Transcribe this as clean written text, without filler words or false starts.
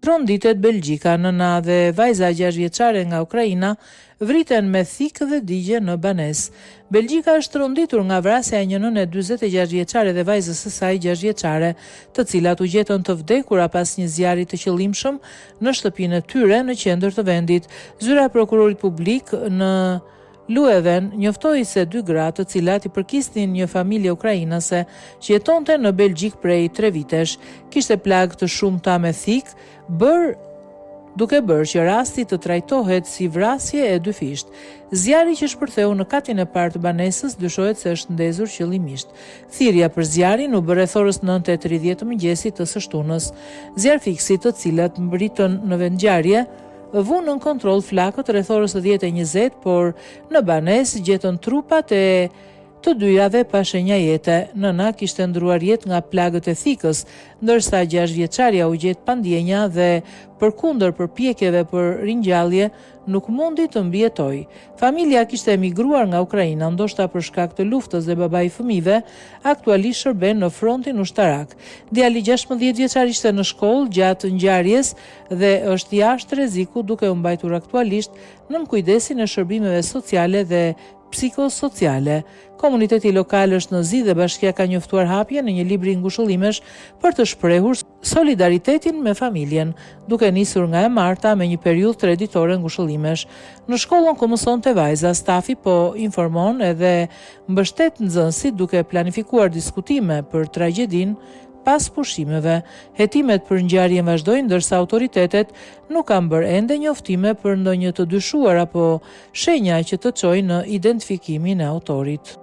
Tronditet Belgjika, nëna dhe vajza 6 vjeçare nga Ukraina vriten me thikë dhe digje në banesë. Belgjika është tronditur nga vrasja e një nëne 46 vjeçare dhe vajzës së saj 6 vjeçare, të cilat u gjetën të vdekura pas një zjarri të qëllimshëm në shtëpinë e tyre në qendër të vendit. Zyra e prokurorit publik në Leuven njoftoi se 2 gra, të cilat i përkisnin një familje ukrainase që jetonte në Belgjik prej 3 vitesh, kishte plagë të shumta me thikë, duke bërë që rasti të trajtohet si vrasje e dyfisht. Zjarri që shpërtheu në katin e parë të banesës dyshohet se është ndezur qëllimisht. Thirrja për zjarrin u bë rreth orës 9:30 të mëngjesit të së shtunës. Zjarfikësit, të cilat mbritën në vendngjarje, vu nën kontroll flakët rreth orës 10:20, por në banesë gjetën trupat e të dyjave pa shenja jete. Nëna kishte ndruar jetë nga plagët e thikës, ndërsa 6 vjeçaria u gjet pa ndjenja dhe përkundër përpjekjeve për ringjallje nuk mundi të mbijetojë. Familja kishte emigruar nga Ukraina, ndoshta për shkak të luftës dhe babai i fëmijëve aktualisht shërben në frontin ushtarak. Djali 16 vjeçar ishte në shkollë gjatë ngjarjes dhe është jashtë rreziku, duke u mbajtur aktualisht nën kujdesin e shërbimeve sociale dhe psikosociale. Komuniteti lokal është në zi dhe bashkia ka njoftuar hapjen e një libri ngushëllimesh për të shprehur solidaritetin me familjen, duke nisur nga e marta me një periudhë treditore ngushëllimesh. Në shkollën ku mësonte vajza, stafi po informon edhe mbështet nxënësit duke planifikuar diskutime për tragjedin pas pushimeve. Hetimet për ngjarjen vazhdojnë, ndërsa autoritetet nuk kanë bërë ende njoftime për ndonjë të dyshuar apo shenja që të çojnë në identifikimin e autorit.